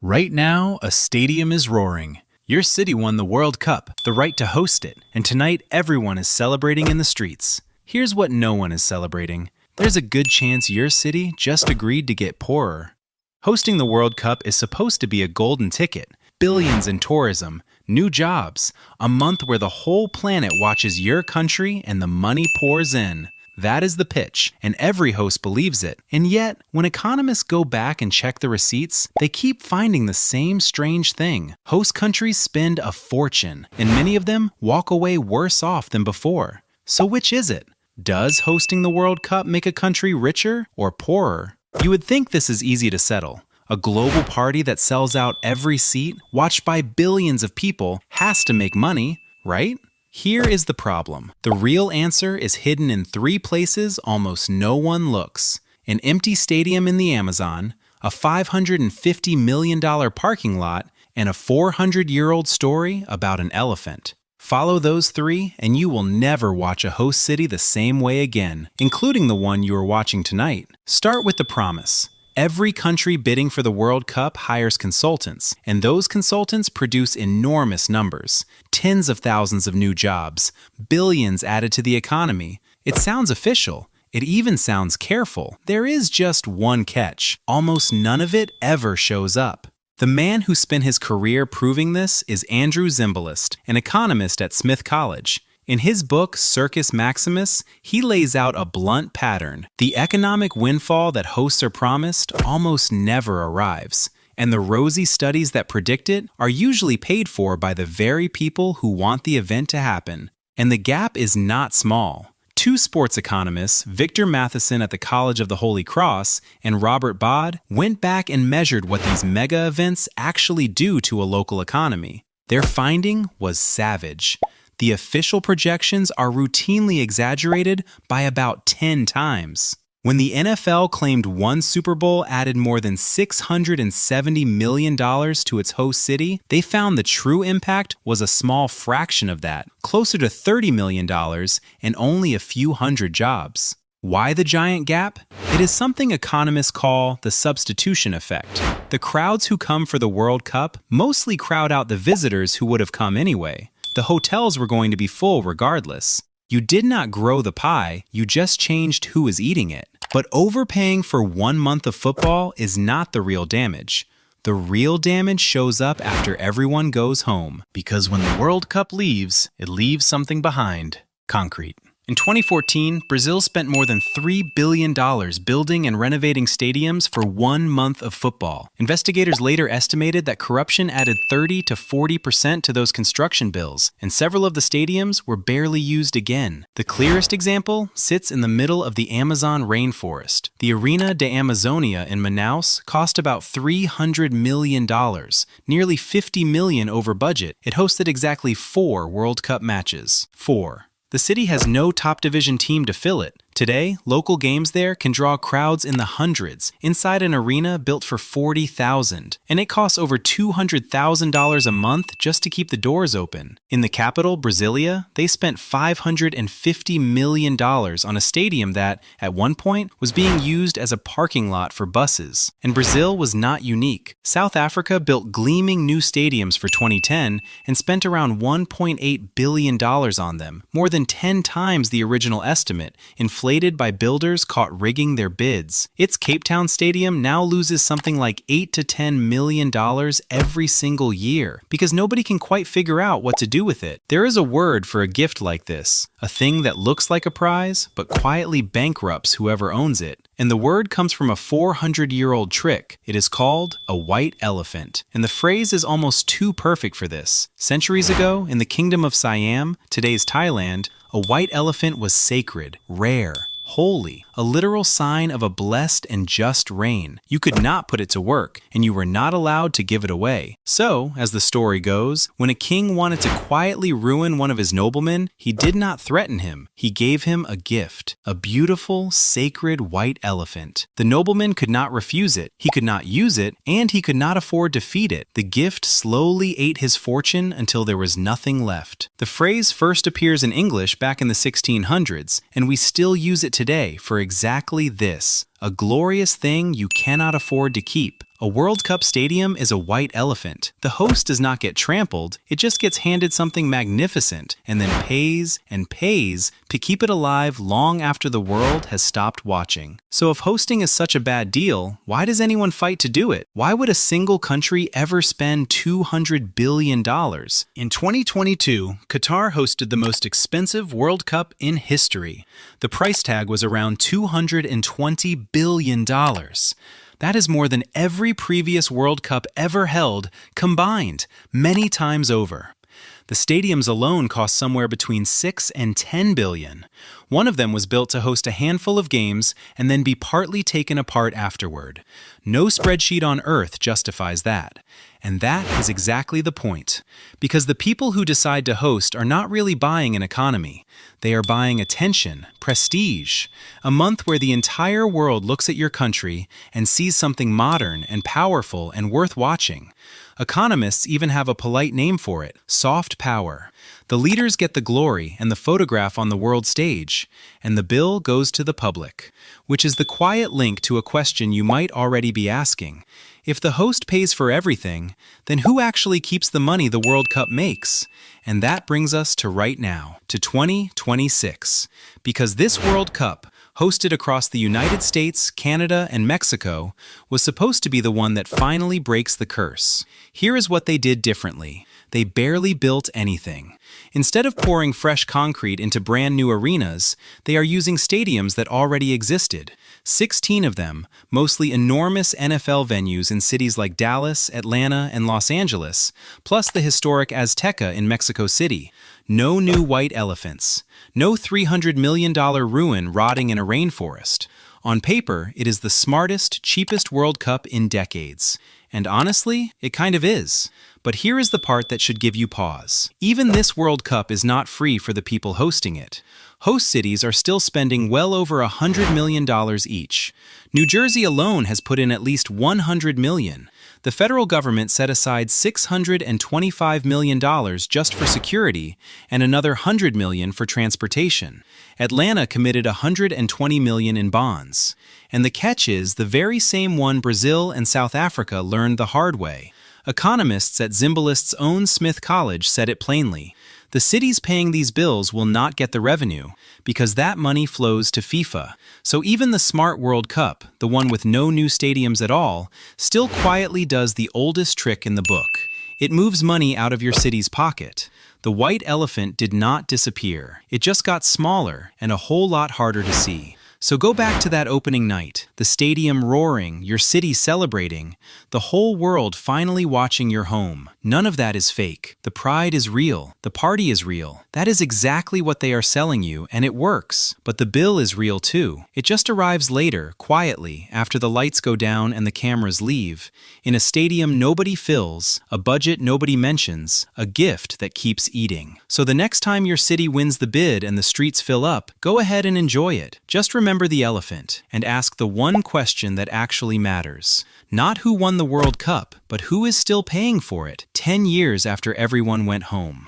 Right now, a stadium is roaring. Your city won the World Cup, the right to host it, and tonight everyone is celebrating in the streets. Here's what no one is celebrating. There's a good chance your city just agreed to get poorer. Hosting the World Cup is supposed to be a golden ticket, billions in tourism, new jobs, a month where the whole planet watches your country and the money pours in. That is the pitch, and every host believes it. And yet, when economists go back and check the receipts, they keep finding the same strange thing. Host countries spend a fortune, and many of them walk away worse off than before. So which is it? Does hosting the World Cup make a country richer or poorer? You would think this is easy to settle. A global party that sells out every seat, watched by billions of people, has to make money, right? Here is the problem. The real answer is hidden in three places almost no one looks. An empty stadium in the Amazon, a $550 million parking lot, and a 400-year-old story about an elephant. Follow those three, and you will never watch a host city the same way again, including the one you are watching tonight. Start with the promise. Every country bidding for the World Cup hires consultants, and those consultants produce enormous numbers. Tens of thousands of new jobs, billions added to the economy. It sounds official. It even sounds careful. There is just one catch. Almost none of it ever shows up. The man who spent his career proving this is Andrew Zimbalist, an economist at Smith College. In his book, Circus Maximus, he lays out a blunt pattern. The economic windfall that hosts are promised almost never arrives, and the rosy studies that predict it are usually paid for by the very people who want the event to happen. And the gap is not small. Two sports economists, Victor Matheson at the College of the Holy Cross and Robert Bod, went back and measured what these mega events actually do to a local economy. Their finding was savage. The official projections are routinely exaggerated by about 10 times. When the NFL claimed one Super Bowl added more than $670 million to its host city, they found the true impact was a small fraction of that, closer to $30 million and only a few hundred jobs. Why the giant gap? It is something economists call the substitution effect. The crowds who come for the World Cup mostly crowd out the visitors who would have come anyway. The hotels were going to be full regardless. You did not grow the pie, you just changed who is eating it. But overpaying for 1 month of football is not the real damage. The real damage shows up after everyone goes home. Because when the World Cup leaves, it leaves something behind. Concrete. In 2014, Brazil spent more than $3 billion building and renovating stadiums for 1 month of football. Investigators later estimated that corruption added 30 to 40% to those construction bills, and several of the stadiums were barely used again. The clearest example sits in the middle of the Amazon rainforest. The Arena de Amazonia in Manaus cost about $300 million, nearly $50 million over budget. It hosted exactly 4 World Cup matches. 4. The city has no top division team to fill it. Today, local games there can draw crowds in the hundreds inside an arena built for 40,000, and it costs over $200,000 a month just to keep the doors open. In the capital, Brasilia, they spent $550 million on a stadium that, at one point, was being used as a parking lot for buses. And Brazil was not unique. South Africa built gleaming new stadiums for 2010 and spent around $1.8 billion on them, more than 10 times the original estimate, inflated by builders caught rigging their bids. Its Cape Town stadium now loses something like $8 to $10 million every single year because nobody can quite figure out what to do with it. There is a word for a gift like this, a thing that looks like a prize but quietly bankrupts whoever owns it. And the word comes from a 400-year-old trick. It is called a white elephant. And the phrase is almost too perfect for this. Centuries ago, in the kingdom of Siam, today's Thailand, a white elephant was sacred, rare, holy, a literal sign of a blessed and just reign. You could not put it to work, and you were not allowed to give it away. So, as the story goes, when a king wanted to quietly ruin one of his noblemen, he did not threaten him. He gave him a gift, a beautiful, sacred white elephant. The nobleman could not refuse it, he could not use it, and he could not afford to feed it. The gift slowly ate his fortune until there was nothing left. The phrase first appears in English back in the 1600s, and we still use it today for exactly this. a glorious thing you cannot afford to keep. A World Cup stadium is a white elephant. The host does not get trampled, it just gets handed something magnificent and then pays and pays to keep it alive long after the world has stopped watching. So if hosting is such a bad deal, why does anyone fight to do it? Why would a single country ever spend $200 billion? In 2022, Qatar hosted the most expensive World Cup in history. The price tag was around $220 billion. That is more than every previous World Cup ever held, combined, many times over. The stadiums alone cost somewhere between $6 and $10 billion. One of them was built to host a handful of games and then be partly taken apart afterward. No spreadsheet on earth justifies that. And that is exactly the point. Because the people who decide to host are not really buying an economy. They are buying attention, prestige, a month where the entire world looks at your country and sees something modern and powerful and worth watching. Economists even have a polite name for it: soft power. The leaders get the glory and the photograph on the world stage, and the bill goes to the public, which is the quiet link to a question you might already be asking. If the host pays for everything, then who actually keeps the money the World Cup makes? And that brings us to right now, to 2026. Because this World Cup, hosted across the United States, Canada, and Mexico, was supposed to be the one that finally breaks the curse. Here is what they did differently. They barely built anything. Instead of pouring fresh concrete into brand new arenas, they are using stadiums that already existed. 16 of them, mostly enormous NFL venues in cities like Dallas, Atlanta, and Los Angeles, plus the historic Azteca in Mexico City. No new white elephants. No $300 million ruin rotting in a rainforest. On paper, it is the smartest, cheapest World Cup in decades. And honestly, it kind of is. But here is the part that should give you pause. Even this World Cup is not free for the people hosting it. Host cities are still spending well over $100 million each. New Jersey alone has put in at least $100 million. The federal government set aside $625 million just for security and another $100 million for transportation. Atlanta committed $120 million in bonds. And the catch is the very same one Brazil and South Africa learned the hard way. Economists at Zimbalist's own Smith College said it plainly. The cities paying these bills will not get the revenue, because that money flows to FIFA. So even the smart World Cup, the one with no new stadiums at all, still quietly does the oldest trick in the book. It moves money out of your city's pocket. The white elephant did not disappear. It just got smaller and a whole lot harder to see. So go back to that opening night, the stadium roaring, your city celebrating, the whole world finally watching your home. None of that is fake. The pride is real. The party is real. That is exactly what they are selling you, and it works. But the bill is real too. It just arrives later, quietly, after the lights go down and the cameras leave, in a stadium nobody fills, a budget nobody mentions, a gift that keeps eating. So the next time your city wins the bid and the streets fill up, go ahead and enjoy it. Just remember the elephant and ask the one question that actually matters. Not who won the World Cup, but who is still paying for it 10 years after everyone went home.